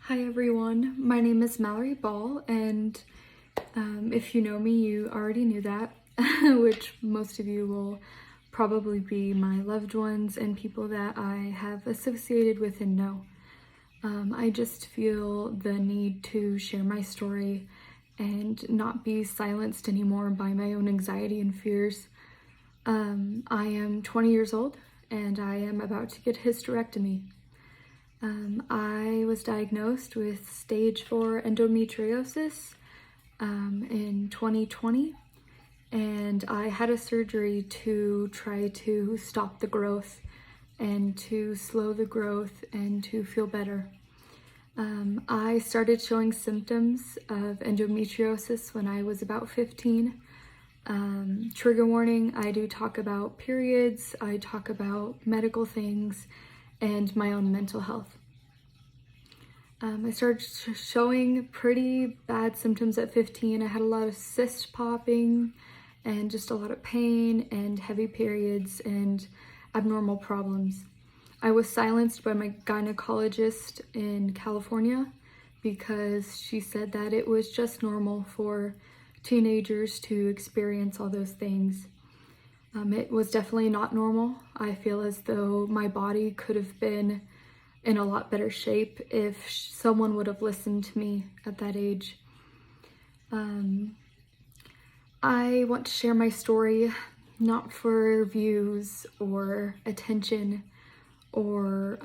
Hi everyone, my name is Mallory Ball, and if you know me, you already knew that, which most of you will probably be my loved ones and people that I have associated with and know. I just feel the need to share my story and not be silenced anymore by my own anxiety and fears. I am 20 years old and I am about to get a hysterectomy. I was diagnosed with stage 4 endometriosis in 2020, and I had a surgery to try to stop the growth and to slow the growth and to feel better. I started showing symptoms of endometriosis when I was about 15. Trigger warning, I do talk about periods, I talk about medical things, and my own mental health. I started showing pretty bad symptoms at 15. I had a lot of cyst popping and just a lot of pain and heavy periods and abnormal problems. I was silenced by my gynecologist in California because she said that it was just normal for teenagers to experience all those things. It was definitely not normal. I feel as though my body could have been in a lot better shape if someone would have listened to me at that age. I want to share my story, not for views or attention or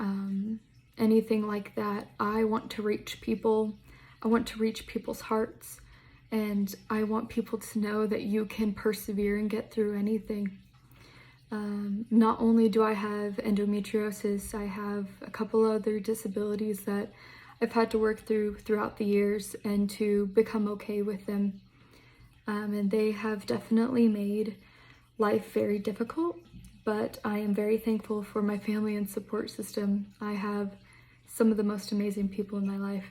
anything like that. I want to reach people. I want to reach people's hearts, and I want people to know that you can persevere and get through anything. Not only do I have endometriosis, I have a couple other disabilities that I've had to work through throughout the years and to become okay with them. And they have definitely made life very difficult, but I am very thankful for my family and support system. I have some of the most amazing people in my life.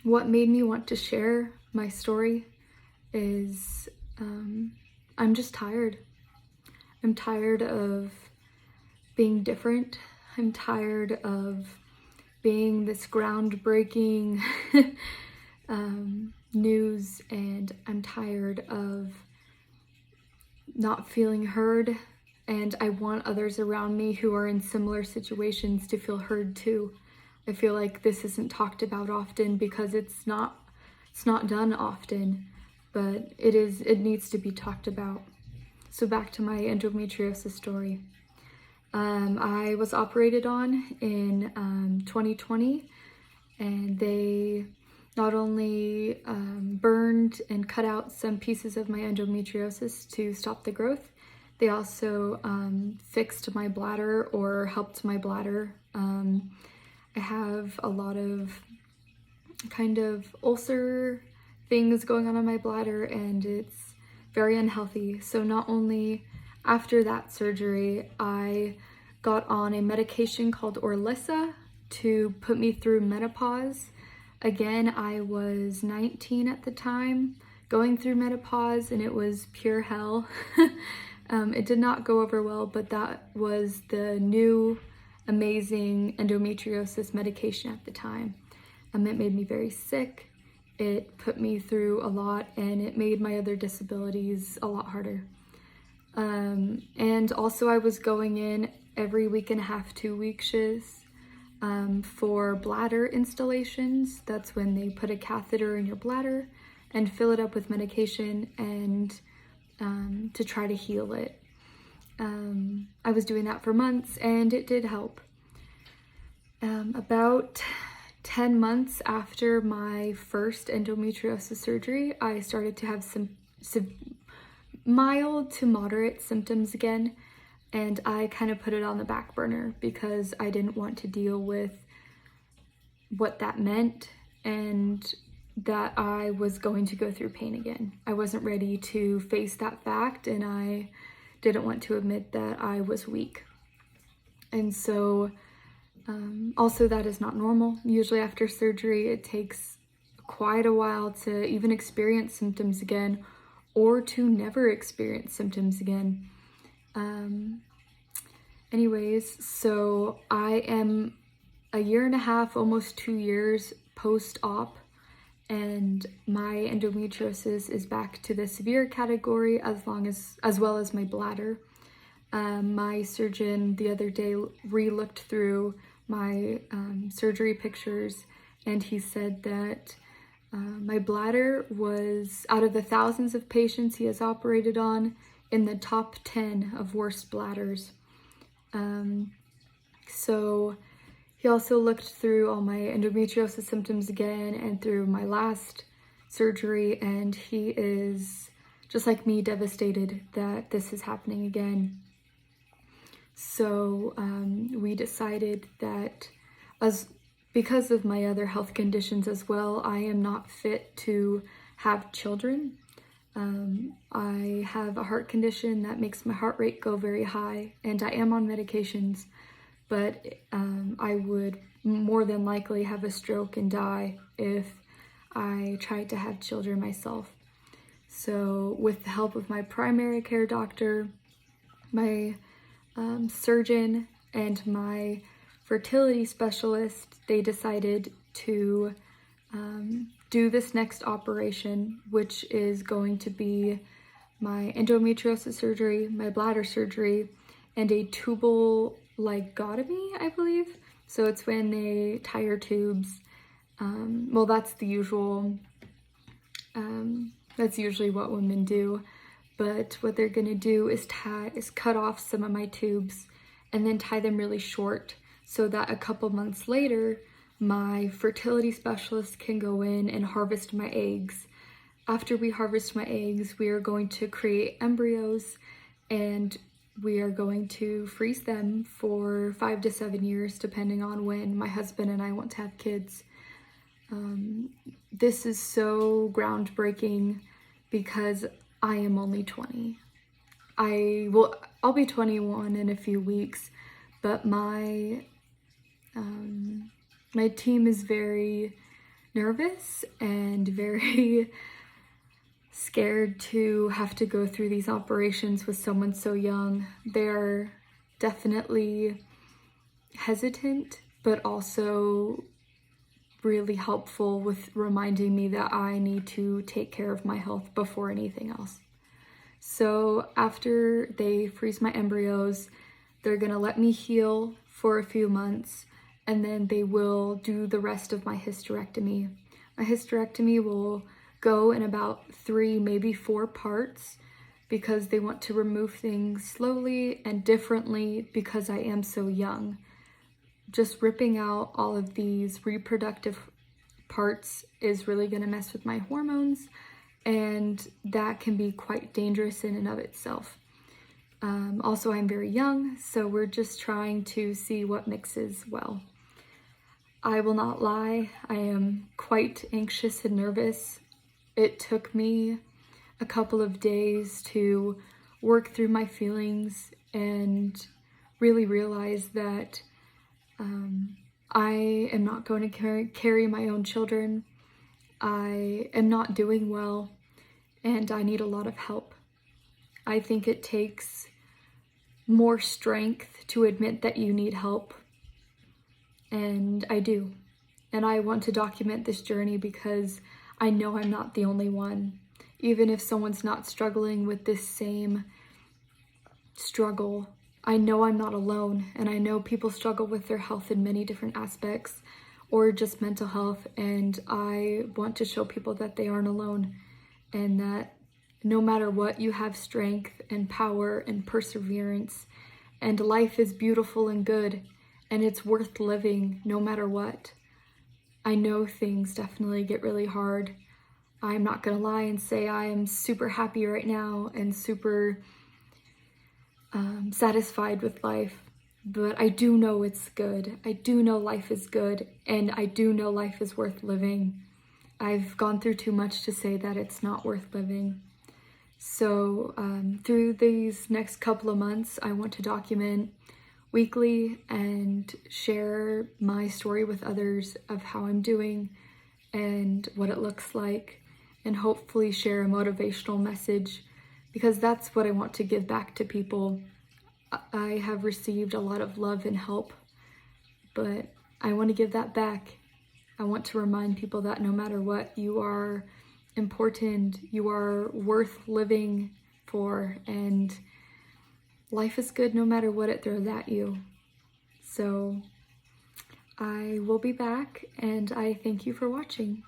What made me want to share my story is I'm just tired. I'm tired of being different. I'm tired of being this groundbreaking news, and I'm tired of not feeling heard, and I want others around me who are in similar situations to feel heard too. I feel like this isn't talked about often because it's not done often, but it needs to be talked about. So back to my endometriosis story. I was operated on in 2020, and they not only burned and cut out some pieces of my endometriosis to stop the growth, they also fixed my bladder or helped my bladder. I have a lot of kind of ulcer things going on in my bladder, and it's very unhealthy. So not only after that surgery, I got on a medication called Orlissa to put me through menopause. Again, I was 19 at the time, going through menopause, and it was pure hell. It did not go over well, but that was the new amazing endometriosis medication at the time. It made me very sick. It put me through a lot, and it made my other disabilities a lot harder. And also I was going in every week and a half, 2 weeks for bladder installations. That's when they put a catheter in your bladder and fill it up with medication and to try to heal it. I was doing that for months, and it did help. About 10 months after my first endometriosis surgery, I started to have some mild to moderate symptoms again, and I kind of put it on the back burner because I didn't want to deal with what that meant and that I was going to go through pain again. I wasn't ready to face that fact, and I didn't want to admit that I was weak. And so also, that is not normal. Usually after surgery, it takes quite a while to even experience symptoms again, or to never experience symptoms again. Anyways, so I am a year and a half, almost 2 years post-op, and my endometriosis is back to the severe category as well as my bladder. My surgeon the other day re-looked through my surgery pictures, and he said that my bladder was, out of the thousands of patients he has operated on, in the top 10 of worst bladders. So he also looked through all my endometriosis symptoms again and through my last surgery, and he is, just like me, devastated that this is happening again. So we decided that, because of my other health conditions as well, I am not fit to have children. I have a heart condition that makes my heart rate go very high, and I am on medications, but I would more than likely have a stroke and die if I tried to have children myself. So with the help of my primary care doctor, my surgeon, and my fertility specialist, they decided to do this next operation, which is going to be my endometriosis surgery, my bladder surgery, and a tubal ligotomy, I believe. So it's when they tie your tubes. Well, that's the usual, that's usually what women do. But what they're gonna do is cut off some of my tubes and then tie them really short so that a couple months later, my fertility specialist can go in and harvest my eggs. After we harvest my eggs, we are going to create embryos, and we are going to freeze them for 5 to 7 years, depending on when my husband and I want to have kids. This is so groundbreaking because I am only 20. I'll be 21 in a few weeks, but my team is very nervous and very scared to have to go through these operations with someone so young. They're definitely hesitant, but also really helpful with reminding me that I need to take care of my health before anything else. So after they freeze my embryos, they're gonna let me heal for a few months, and then they will do the rest of my hysterectomy. My hysterectomy will go in about 3, maybe 4 parts, because they want to remove things slowly and differently because I am so young. Just ripping out all of these reproductive parts is really going to mess with my hormones, and that can be quite dangerous in and of itself. Also, I'm very young, so we're just trying to see what mixes well. I will not lie, I am quite anxious and nervous. It took me a couple of days to work through my feelings and really realize that I am not going to carry my own children. I am not doing well, and I need a lot of help. I think it takes more strength to admit that you need help, and I do. And I want to document this journey because I know I'm not the only one. Even if someone's not struggling with this same struggle, I know I'm not alone, and I know people struggle with their health in many different aspects, or just mental health, and I want to show people that they aren't alone, and that no matter what, you have strength and power and perseverance, and life is beautiful and good, and it's worth living no matter what. I know things definitely get really hard. I'm not gonna lie and say I am super happy right now and super satisfied with life, but I do know it's good. I do know life is good, and I do know life is worth living. I've gone through too much to say that it's not worth living. So through these next couple of months, I want to document weekly and share my story with others of how I'm doing and what it looks like, and hopefully share a motivational message, because that's what I want to give back to people. I have received a lot of love and help, but I want to give that back. I want to remind people that no matter what, you are important, you are worth living for, and life is good no matter what it throws at you. So I will be back, and I thank you for watching.